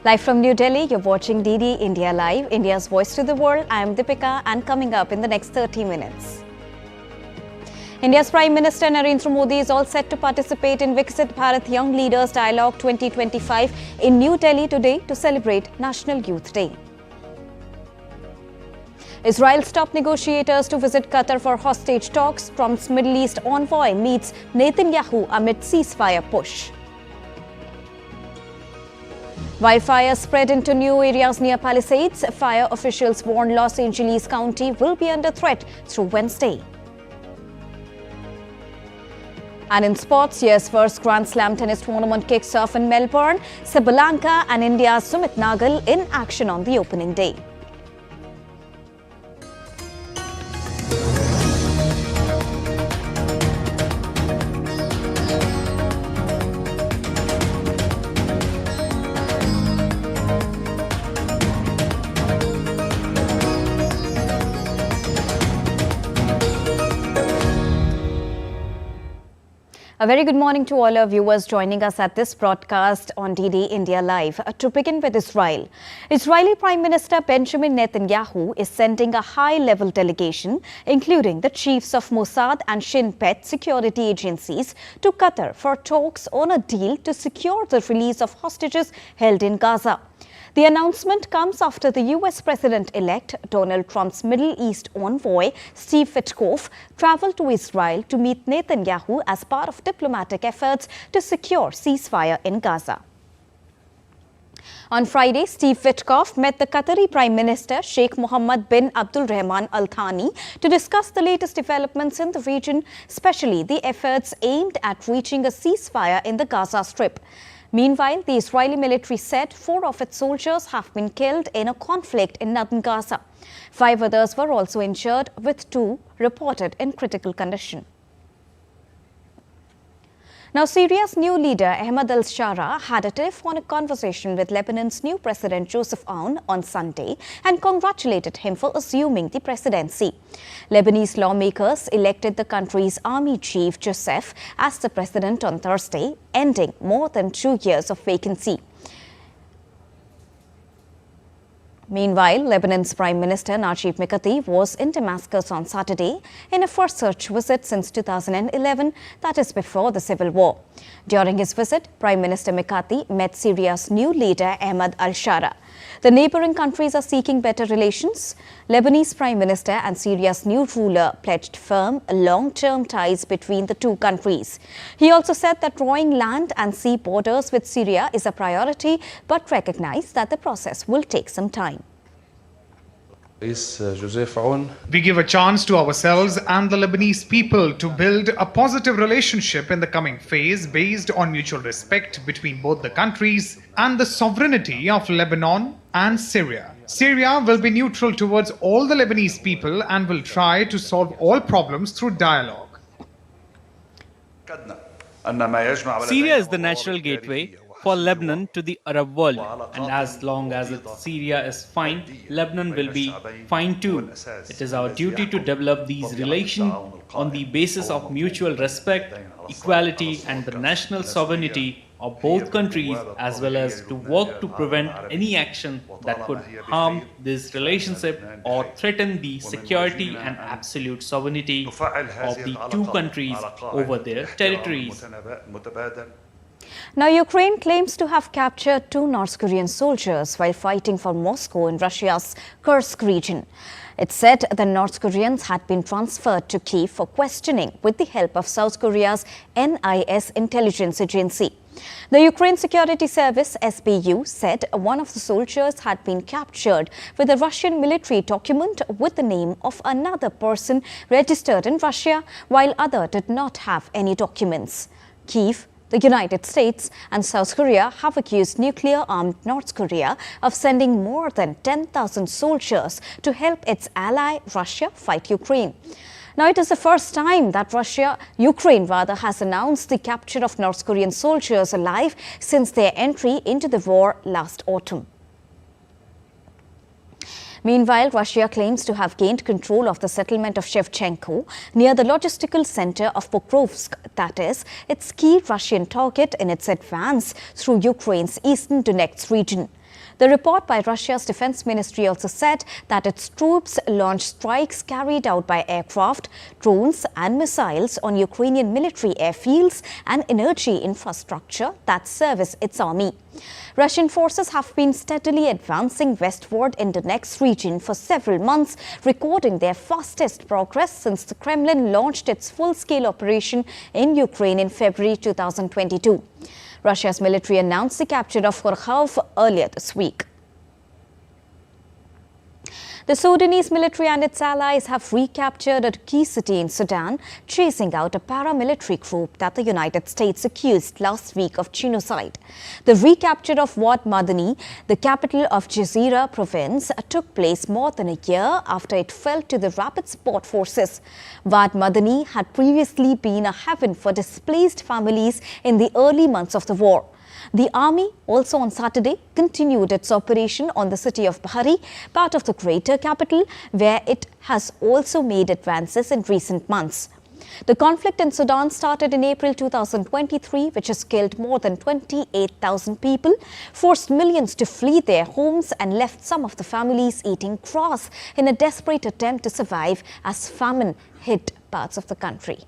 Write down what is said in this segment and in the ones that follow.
Live from New Delhi, you're watching DD India Live, India's voice to the world. I'm Deepika, and coming up in the next 30 minutes. India's Prime Minister Narendra Modi is all set to participate in Viksit Bharat Young Leaders Dialogue 2025 in New Delhi today to celebrate National Youth Day. Israel's top negotiators to visit Qatar for hostage talks. Trump's Middle East envoy meets Netanyahu amid ceasefire push. Wildfire spread into new areas near Palisades. Fire officials warn Los Angeles County will be under threat through Wednesday. And in sports, year's first Grand Slam tennis tournament kicks off in Melbourne. Sabalenka and India's Sumit Nagal in action on the opening day. A very good morning to all our viewers joining us at this broadcast on DD India Live. To begin with Israel, Israeli Prime Minister Benjamin Netanyahu is sending a high-level delegation, including the chiefs of Mossad and Shin Bet security agencies, to Qatar for talks on a deal to secure the release of hostages held in Gaza. The announcement comes after the US President-elect Donald Trump's Middle East envoy, Steve Witkoff, traveled to Israel to meet Netanyahu as part of diplomatic efforts to secure ceasefire in Gaza. On Friday, Steve Witkoff met the Qatari Prime Minister Sheikh Mohammed bin Abdul Rahman Al Thani to discuss the latest developments in the region, especially the efforts aimed at reaching a ceasefire in the Gaza Strip. Meanwhile, the Israeli military said 4 of its soldiers have been killed in a conflict in northern Gaza. 5 others were also injured, with 2 reported in critical condition. Now, Syria's new leader, Ahmed al-Shara, had a telephonic conversation with Lebanon's new president, Joseph Aoun, on Sunday and congratulated him for assuming the presidency. Lebanese lawmakers elected the country's army chief, Joseph, as the president on Thursday, ending more than 2 years of vacancy. Meanwhile, Lebanon's Prime Minister Najib Mikati was in Damascus on Saturday in a first such visit since 2011, that is before the civil war. During his visit, Prime Minister Mikati met Syria's new leader Ahmed al-Shara. The neighboring countries are seeking better relations. Lebanese Prime Minister and Syria's new ruler pledged firm long-term ties between the two countries. He also said that drawing land and sea borders with Syria is a priority, but recognized that the process will take some time. We give a chance to ourselves and the Lebanese people to build a positive relationship in the coming phase based on mutual respect between both the countries and the sovereignty of Lebanon and Syria. Syria will be neutral towards all the Lebanese people and will try to solve all problems through dialogue. Syria is the natural gateway for Lebanon to the Arab world, and as long as Syria is fine, Lebanon will be fine too. It is our duty to develop these relations on the basis of mutual respect, equality and the national sovereignty of both countries, as well as to work to prevent any action that could harm this relationship or threaten the security and absolute sovereignty of the two countries over their territories. Now, Ukraine claims to have captured 2 North Korean soldiers while fighting for Moscow in Russia's Kursk region. It said the North Koreans had been transferred to Kyiv for questioning with the help of South Korea's NIS intelligence agency. The Ukraine Security Service, SBU, said one of the soldiers had been captured with a Russian military document with the name of another person registered in Russia, while other did not have any documents. Kyiv, the United States and South Korea have accused nuclear-armed North Korea of sending more than 10,000 soldiers to help its ally Russia fight Ukraine. Now, it is the first time that Ukraine has announced the capture of North Korean soldiers alive since their entry into the war last autumn. Meanwhile, Russia claims to have gained control of the settlement of Shevchenko near the logistical center of Pokrovsk, that is, its key Russian target in its advance through Ukraine's eastern Donetsk region. The report by Russia's defense ministry also said that its troops launched strikes carried out by aircraft, drones and missiles on Ukrainian military airfields and energy infrastructure that service its army. Russian forces have been steadily advancing westward in the Donetsk region for several months, recording their fastest progress since the Kremlin launched its full-scale operation in Ukraine in February 2022. Russia's military announced the capture of Kharkov earlier this week. The Sudanese military and its allies have recaptured a key city in Sudan, chasing out a paramilitary group that the United States accused last week of genocide. The recapture of Wad Madani, the capital of Jazeera province, took place more than a year after it fell to the rapid support forces. Wad Madani had previously been a haven for displaced families in the early months of the war. The army also on Saturday continued its operation on the city of Bahari, part of the greater capital, where it has also made advances in recent months. The conflict in Sudan started in April 2023, which has killed more than 28,000 people, forced millions to flee their homes and left some of the families eating grass in a desperate attempt to survive as famine hit parts of the country.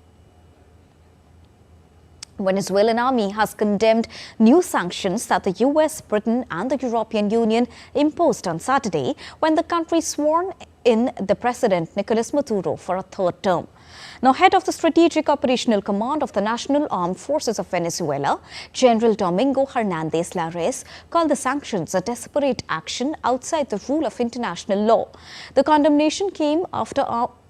Venezuelan army has condemned new sanctions that the US, Britain and the European Union imposed on Saturday when the country sworn in the President Nicolas Maduro for a third term. Now, head of the Strategic Operational Command of the National Armed Forces of Venezuela, General Domingo Hernandez Lares, called the sanctions a desperate action outside the rule of international law. The condemnation came after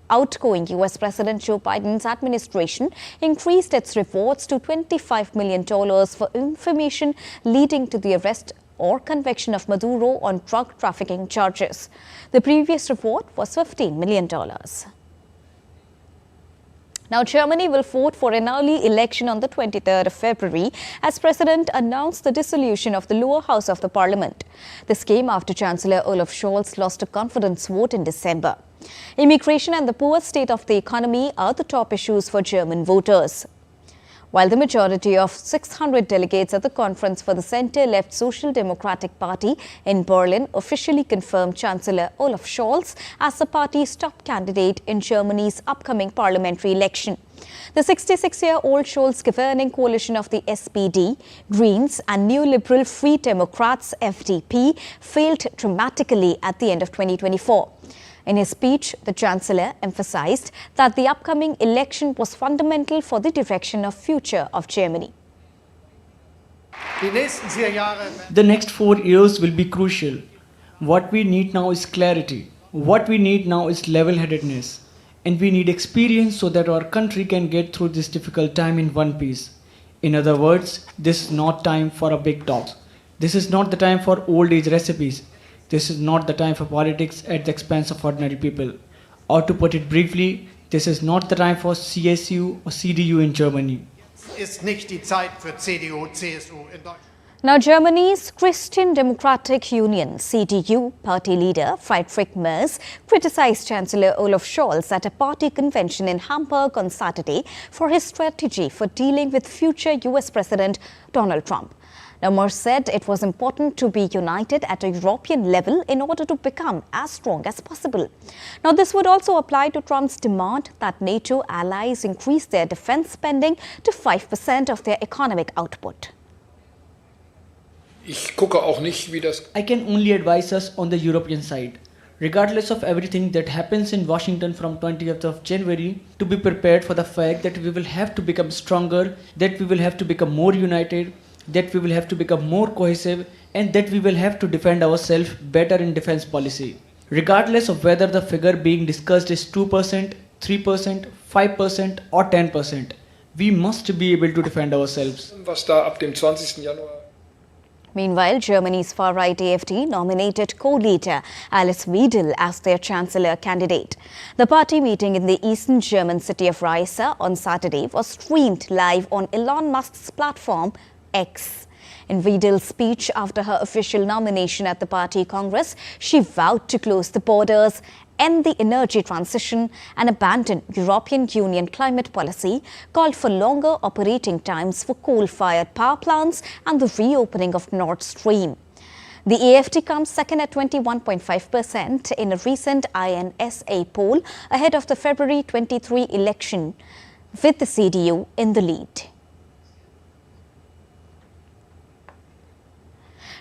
outgoing US President Joe Biden's administration increased its rewards to $25 million for information leading to the arrest or conviction of Maduro on drug trafficking charges. The previous reward was $15 million. Now, Germany will vote for an early election on the 23rd of February as President announced the dissolution of the lower house of the parliament. This came after Chancellor Olaf Scholz lost a confidence vote in December. Immigration and the poor state of the economy are the top issues for German voters. While the majority of 600 delegates at the conference for the centre-left Social Democratic Party in Berlin officially confirmed Chancellor Olaf Scholz as the party's top candidate in Germany's upcoming parliamentary election. The 66-year-old Scholz governing coalition of the SPD, Greens and neoliberal Free Democrats FDP failed dramatically at the end of 2024. In his speech, the Chancellor emphasized that the upcoming election was fundamental for the direction of future of Germany. The next 4 years will be crucial. What we need now is clarity. What we need now is level-headedness. And we need experience so that our country can get through this difficult time in one piece. In other words, this is not time for a big talk. This is not the time for old age recipes. This is not the time for politics at the expense of ordinary people. Or to put it briefly, this is not the time for CSU or CDU in Germany. Now, Germany's Christian Democratic Union (CDU) party leader Friedrich Merz criticized Chancellor Olaf Scholz at a party convention in Hamburg on Saturday for his strategy for dealing with future US President Donald Trump. Now, Merz said it was important to be united at a European level in order to become as strong as possible. Now, this would also apply to Trump's demand that NATO allies increase their defense spending to 5% of their economic output. I can only advise us on the European side, regardless of everything that happens in Washington from 20th of January, to be prepared for the fact that we will have to become stronger, that we will have to become more united, that we will have to become more cohesive, and that we will have to defend ourselves better in defense policy. Regardless of whether the figure being discussed is 2%, 3%, 5% or 10%, we must be able to defend ourselves. Meanwhile, Germany's far-right AfD nominated co-leader Alice Weidel as their chancellor candidate. The party meeting in the eastern German city of Riese on Saturday was streamed live on Elon Musk's platform X. In Weidel's speech after her official nomination at the party Congress, she vowed to close the borders, end the energy transition and abandon European Union climate policy, called for longer operating times for coal-fired power plants and the reopening of Nord Stream. The AFT comes second at 21.5% in a recent INSA poll ahead of the February 23 election, with the CDU in the lead.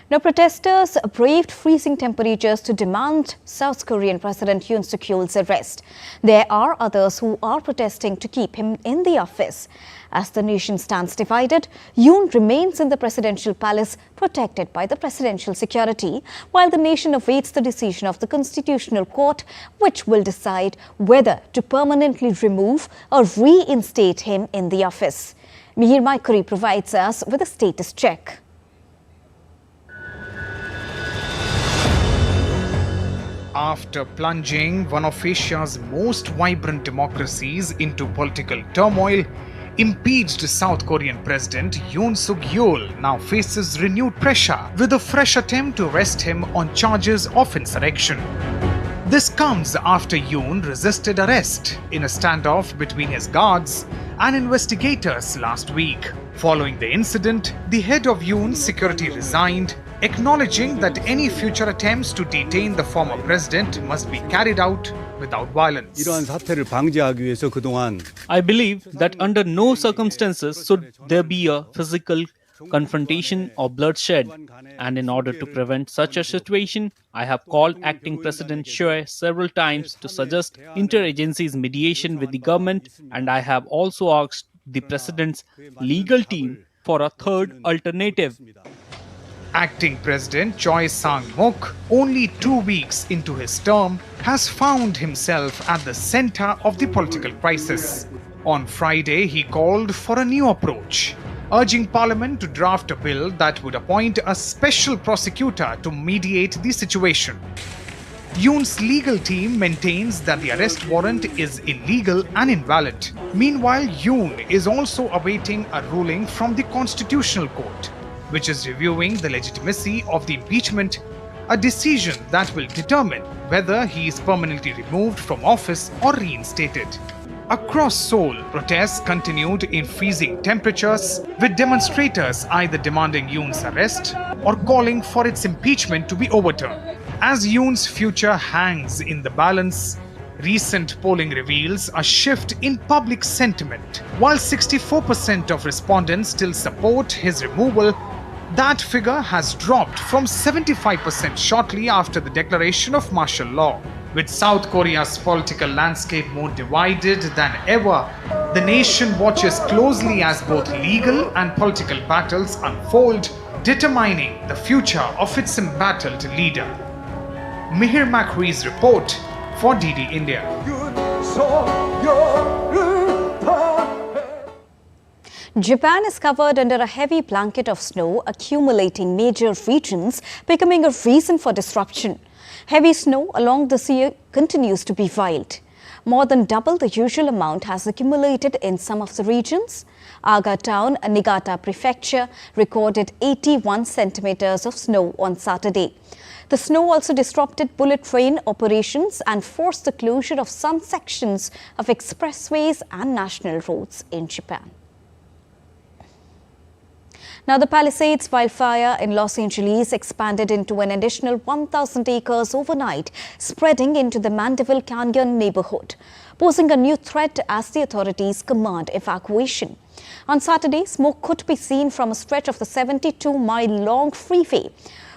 Now, protesters braved freezing temperatures to demand South Korean President Yoon Suk-yeol's arrest. There are others who are protesting to keep him in the office. As the nation stands divided, Yoon remains in the presidential palace protected by the presidential security, while the nation awaits the decision of the Constitutional Court, which will decide whether to permanently remove or reinstate him in the office. Mihir Maikuri provides us with a status check. After plunging one of Asia's most vibrant democracies into political turmoil, impeached South Korean President Yoon Suk-yeol now faces renewed pressure with a fresh attempt to arrest him on charges of insurrection. This comes after Yoon resisted arrest in a standoff between his guards and investigators last week. Following the incident, the head of Yoon's security resigned, acknowledging that any future attempts to detain the former president must be carried out without violence. I believe that under no circumstances should there be a physical confrontation or bloodshed. And in order to prevent such a situation, I have called acting President Choi several times to suggest interagencies mediation with the government, and I have also asked the president's legal team for a third alternative. Acting President Choi Sang-mok, only 2 weeks into his term, has found himself at the center of the political crisis. On Friday, he called for a new approach, urging Parliament to draft a bill that would appoint a special prosecutor to mediate the situation. Yoon's legal team maintains that the arrest warrant is illegal and invalid. Meanwhile, Yoon is also awaiting a ruling from the Constitutional Court, which is reviewing the legitimacy of the impeachment, a decision that will determine whether he is permanently removed from office or reinstated. Across Seoul, protests continued in freezing temperatures, with demonstrators either demanding Yoon's arrest or calling for its impeachment to be overturned. As Yoon's future hangs in the balance, recent polling reveals a shift in public sentiment. While 64% of respondents still support his removal, that figure has dropped from 75% shortly after the declaration of martial law. With South Korea's political landscape more divided than ever, the nation watches closely as both legal and political battles unfold, determining the future of its embattled leader. Mihir Makri's report for DD India. Japan is covered under a heavy blanket of snow accumulating major regions, becoming a reason for disruption. Heavy snow along the sea continues to be wild. More than double the usual amount has accumulated in some of the regions. Aga town, Niigata Prefecture, recorded 81 centimeters of snow on Saturday. The snow also disrupted bullet train operations and forced the closure of some sections of expressways and national roads in Japan. Now, the Palisades wildfire in Los Angeles expanded into an additional 1,000 acres overnight, spreading into the Mandeville Canyon neighborhood, posing a new threat as the authorities command evacuation. On Saturday, smoke could be seen from a stretch of the 72-mile-long freeway,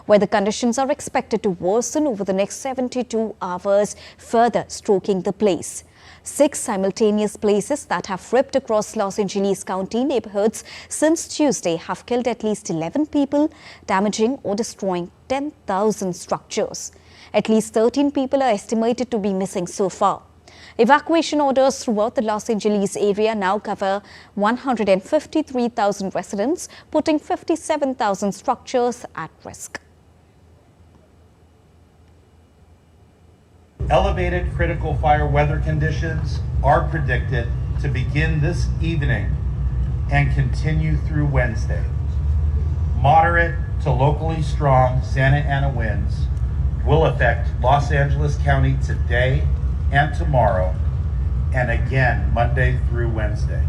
where the conditions are expected to worsen over the next 72 hours, further stroking the place. 6 simultaneous blazes that have ripped across Los Angeles County neighborhoods since Tuesday have killed at least 11 people, damaging or destroying 10,000 structures. At least 13 people are estimated to be missing so far. Evacuation orders throughout the Los Angeles area now cover 153,000 residents, putting 57,000 structures at risk. Elevated critical fire weather conditions are predicted to begin this evening and continue through Wednesday. Moderate to locally strong Santa Ana winds will affect Los Angeles County today and tomorrow, and again Monday through Wednesday.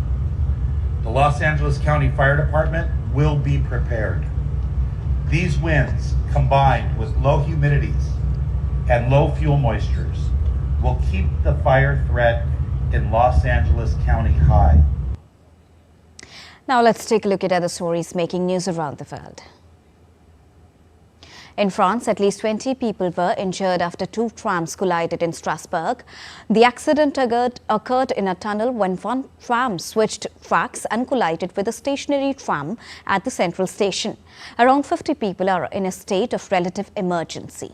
The Los Angeles County Fire Department will be prepared. These winds, combined with low humidities and low fuel moistures, will keep the fire threat in Los Angeles County high. Now let's take a look at other stories making news around the world. In France, at least 20 people were injured after two trams collided in Strasbourg. The accident occurred in a tunnel when one tram switched tracks and collided with a stationary tram at the central station. Around 50 people are in a state of relative emergency.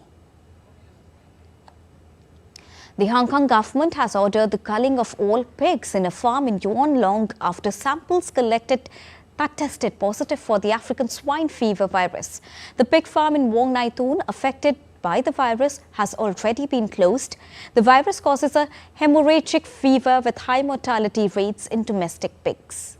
The Hong Kong government has ordered the culling of all pigs in a farm in Yuen Long after samples collected that tested positive for the African swine fever virus. The pig farm in Wong Nai Thun, affected by the virus, has already been closed. The virus causes a hemorrhagic fever with high mortality rates in domestic pigs.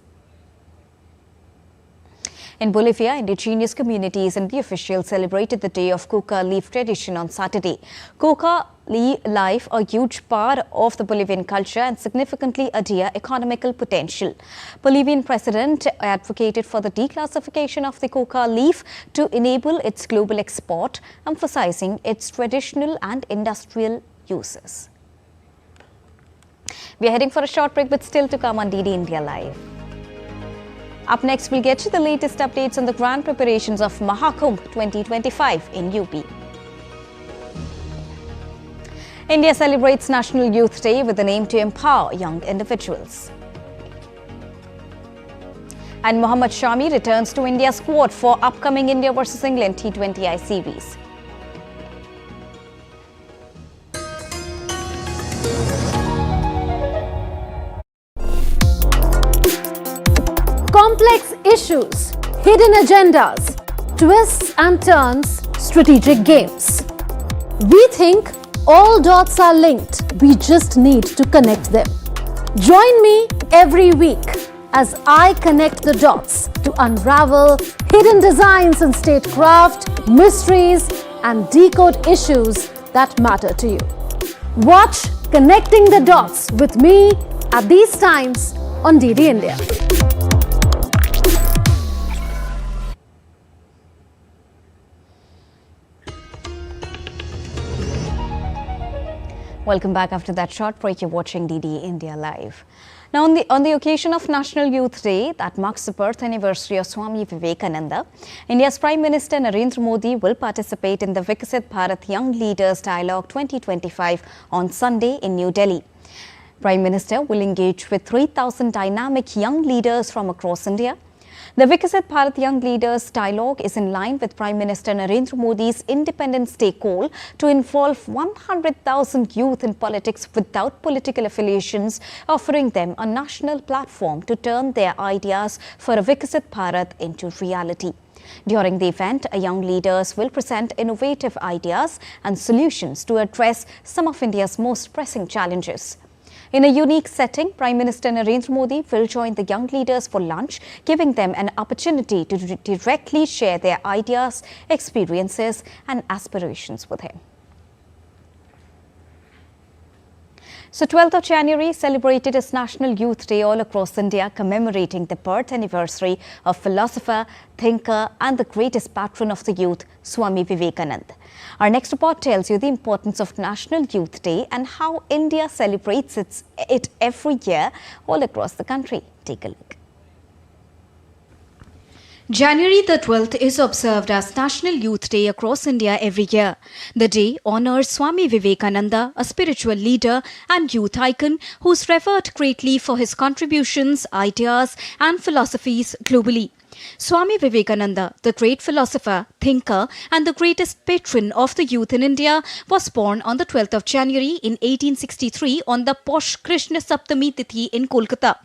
In Bolivia, indigenous communities and the officials celebrated the day of coca leaf tradition on Saturday. Coca leaf, a huge part of the Bolivian culture and significantly a dear economical potential. Bolivian president advocated for the declassification of the coca leaf to enable its global export, emphasizing its traditional and industrial uses. We are heading for a short break, but still to come on DD India Live. Up next, we'll get you the latest updates on the grand preparations of Mahakumbh 2025 in UP. India celebrates National Youth Day with an aim to empower young individuals. And Mohammad Shami returns to India's squad for upcoming India vs England T20I series. Complex issues, hidden agendas, twists and turns, strategic games. We think all dots are linked, we just need to connect them. Join me every week as I connect the dots to unravel hidden designs in statecraft, mysteries and decode issues that matter to you. Watch Connecting the Dots with me at these times on DD India. Welcome back after that short break. You're watching DD India Live. Now, on the occasion of National Youth Day, that marks the birth anniversary of Swami Vivekananda, India's Prime Minister Narendra Modi will participate in the Viksit Bharat Young Leaders Dialogue 2025 on Sunday in New Delhi. Prime Minister will engage with 3,000 dynamic young leaders from across India. The Viksit Bharat Young Leaders Dialogue is in line with Prime Minister Narendra Modi's Independence Day call to involve 100,000 youth in politics without political affiliations, offering them a national platform to turn their ideas for a Viksit Bharat into reality. During the event, young leaders will present innovative ideas and solutions to address some of India's most pressing challenges. In a unique setting, Prime Minister Narendra Modi will join the young leaders for lunch, giving them an opportunity to directly share their ideas, experiences and aspirations with him. So 12th of January celebrated as National Youth Day all across India, commemorating the birth anniversary of philosopher, thinker and the greatest patron of the youth, Swami Vivekananda. Our next report tells you the importance of National Youth Day and how India celebrates it every year all across the country. Take a look. January the 12th is observed as National Youth Day across India every year. The day honors Swami Vivekananda, a spiritual leader and youth icon who's revered greatly for his contributions, ideas and philosophies globally. Swami Vivekananda, the great philosopher, thinker and the greatest patron of the youth in India, was born on the 12th of January in 1863 on the posh Krishna Saptami Tithi in Kolkata.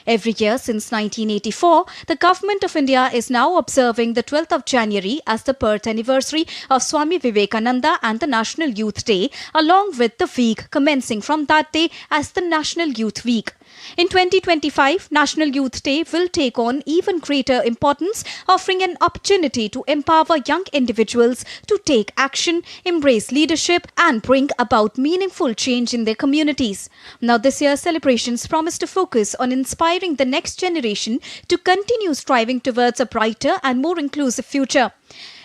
Every year since 1984, the Government of India is now observing the 12th of January as the birth anniversary of Swami Vivekananda and the National Youth Day, along with the week commencing from that day as the National Youth Week. In 2025, National Youth Day will take on even greater importance, offering an opportunity to empower young individuals to take action, embrace leadership and bring about meaningful change in their communities. Now, this year's celebrations promise to focus on inspiring the next generation to continue striving towards a brighter and more inclusive future.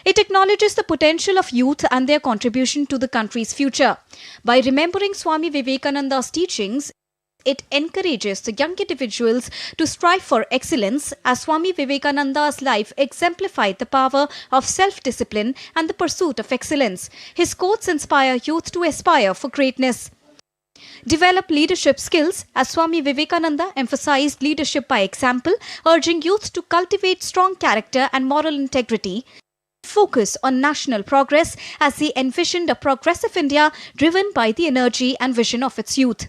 It acknowledges the potential of youth and their contribution to the country's future. By remembering Swami Vivekananda's teachings, it encourages the young individuals to strive for excellence, as Swami Vivekananda's life exemplified the power of self-discipline and the pursuit of excellence. His quotes inspire youth to aspire for greatness. Develop leadership skills, as Swami Vivekananda emphasized leadership by example, urging youth to cultivate strong character and moral integrity. Focus on national progress, as he envisioned a progressive India driven by the energy and vision of its youth.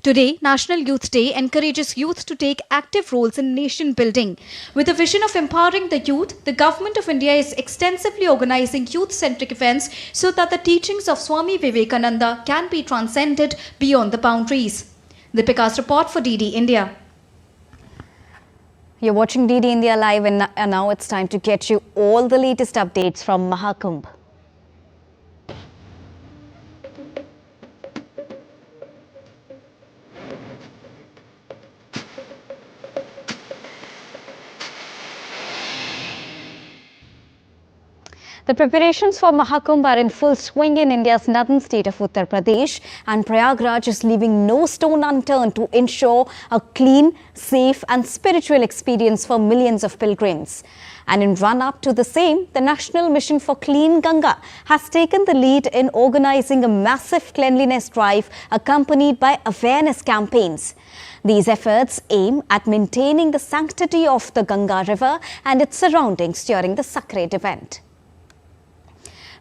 Today, National Youth Day encourages youth to take active roles in nation building. With a vision of empowering the youth, the Government of India is extensively organizing youth-centric events so that the teachings of Swami Vivekananda can be transcended beyond the boundaries. Deepika's report for DD India. You're watching DD India Live, and now it's time to get you all the latest updates from Mahakumbh. The preparations for Mahakumbh are in full swing in India's northern state of Uttar Pradesh, and Prayagraj is leaving no stone unturned to ensure a clean, safe and spiritual experience for millions of pilgrims. And in run-up to the same, the National Mission for Clean Ganga has taken the lead in organizing a massive cleanliness drive accompanied by awareness campaigns. These efforts aim at maintaining the sanctity of the Ganga river and its surroundings during the sacred event.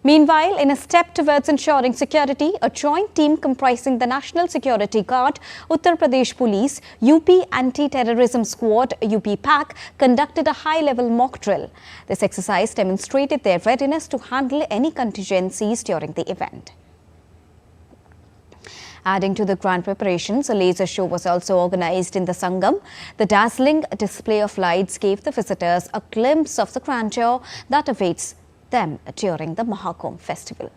Meanwhile, in a step towards ensuring security, a joint team comprising the National Security Guard, Uttar Pradesh Police, UP Anti-Terrorism Squad, UP PAC, conducted a high-level mock drill. This exercise demonstrated their readiness to handle any contingencies during the event. Adding to the grand preparations, a laser show was also organized in the Sangam. The dazzling display of lights gave the visitors a glimpse of the grandeur that awaits them during the Mahakumbh festival.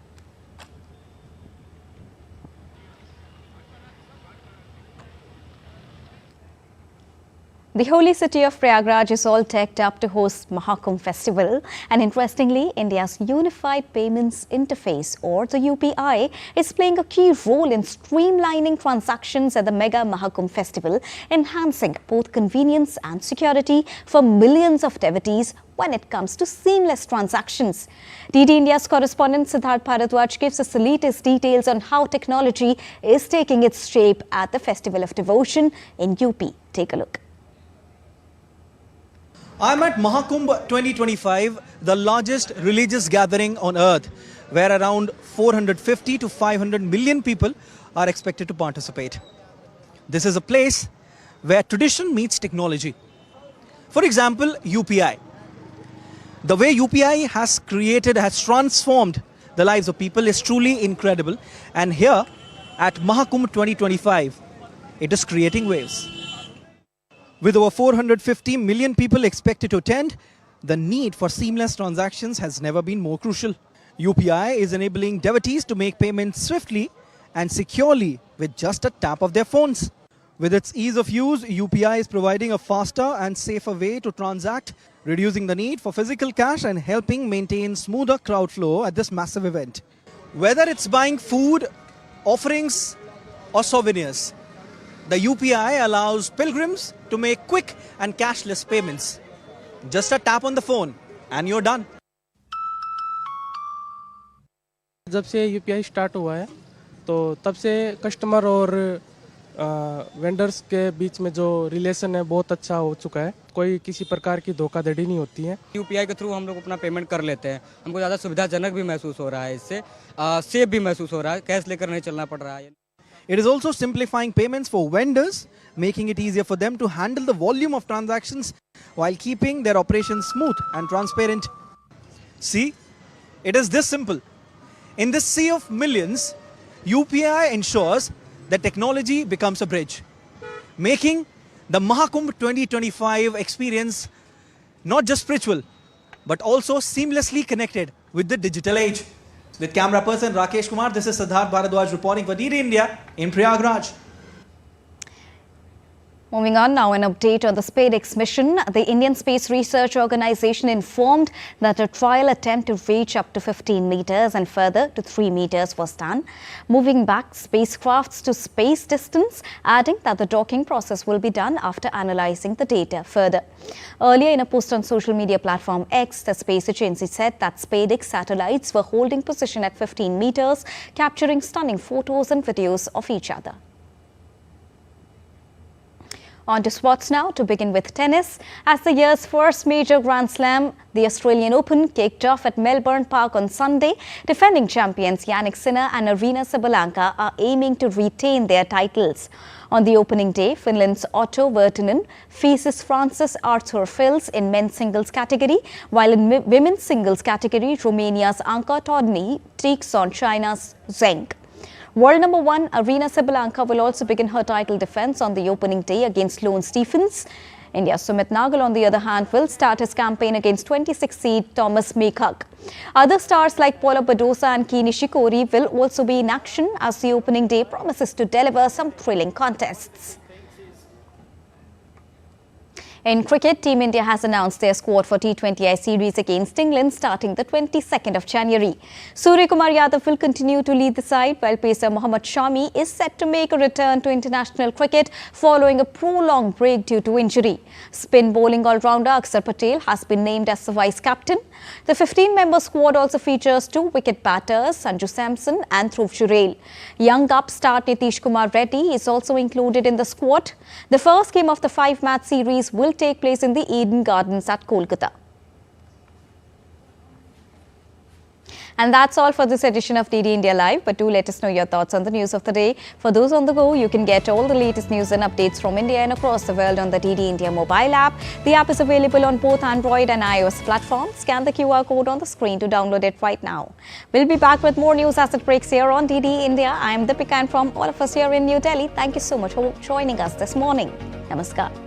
The holy city of Prayagraj is all teched up to host Mahakumbh festival, and interestingly, India's Unified Payments Interface, or the UPI, is playing a key role in streamlining transactions at the mega Mahakumbh festival, enhancing both convenience and security for millions of devotees when it comes to seamless transactions. DD India's correspondent Siddharth Bharadwaj gives us the latest details on how technology is taking its shape at the Festival of Devotion in UP. Take a look. I'm at Mahakumbh 2025, the largest religious gathering on earth, where around 450 to 500 million people are expected to participate. This is a place where tradition meets technology. For example, UPI. The way UPI has transformed the lives of people is truly incredible. And here at Mahakumbh 2025, it is creating waves. With over 450 million people expected to attend, the need for seamless transactions has never been more crucial. UPI is enabling devotees to make payments swiftly and securely with just a tap of their phones. With its ease of use, UPI is providing a faster and safer way to transact, reducing the need for physical cash and helping maintain smoother crowd flow at this massive event. Whether it's buying food, offerings or souvenirs, the UPI allows pilgrims to make quick and cashless payments. Just a tap on the phone and you're done. जब से UPI start हुआ है तो तब से customer और vendors के बीच में जो रिलेशन है बहुत अच्छा हो चुका है. कोई किसी प्रकार की धोखाधड़ी नहीं होती है. यूपीआई के थ्रू हम लोग अपना पेमेंट कर लेते हैं. हमको ज़्यादा सुविधाजनक भी महसूस हो रहा है, इससे सेफ भी महसूस हो रहा है. कैश लेकर नहीं चलना पड़ रहा है. It is also simplifying payments for vendors, making it easier for them to handle the volume of transactions while keeping their operations smooth and transparent. See, it is this simple. In this sea of millions, UPI ensures that technology becomes a bridge, making the Mahakumbh 2025 experience not just spiritual, but also seamlessly connected with the digital age. With camera person Rakesh Kumar, this is Siddharth Bharadwaj reporting for DD India in Prayagraj. Moving on now, an update on the SpaceX mission. The Indian Space Research Organization informed that a trial attempt to reach up to 15 meters and further to 3 meters was done, moving back spacecrafts to space distance, adding that the docking process will be done after analyzing the data further. Earlier, in a post on social media platform X, the space agency said that SpaceX satellites were holding position at 15 meters, capturing stunning photos and videos of each other. On to sports now, to begin with tennis. As the year's first major Grand Slam, the Australian Open kicked off at Melbourne Park on Sunday. Defending champions Jannik Sinner and Aryna Sabalenka are aiming to retain their titles. On the opening day, Finland's Otto Virtanen faces France's Arthur Fils in men's singles category, while in women's singles category, Romania's Anca Todny takes on China's Zheng. World number 1 Aryna Sabalenka will also begin her title defence on the opening day against Lone Stephens. India's Sumit Nagal, on the other hand, will start his campaign against 26 seed Thomas Mekhak. Other stars like Paula Badosa and Kei Nishikori will also be in action, as the opening day promises to deliver some thrilling contests. In cricket, Team India has announced their squad for T20I series against England starting the 22nd of January. Suryakumar Yadav will continue to lead the side, while pacer Mohammad Shami is set to make a return to international cricket following a prolonged break due to injury. Spin bowling all-rounder Akshar Patel has been named as the vice-captain. The 15-member squad also features 2 wicket batters, Sanju Samson and Dhruv Jurel. Young upstart Nitish Kumar Reddy is also included in the squad. The first game of the 5-match series will take place in the Eden Gardens at Kolkata. And that's all for this edition of DD India Live. But do let us know your thoughts on the news of the day. For those on the go, you can get all the latest news and updates from India and across the world on the DD India mobile app. The app is available on both Android and iOS platforms. Scan the QR code on the screen to download it right now. We'll be back with more news as it breaks here on DD India. I am Deepika, and from all of us here in New Delhi, thank you so much for joining us this morning. Namaskar.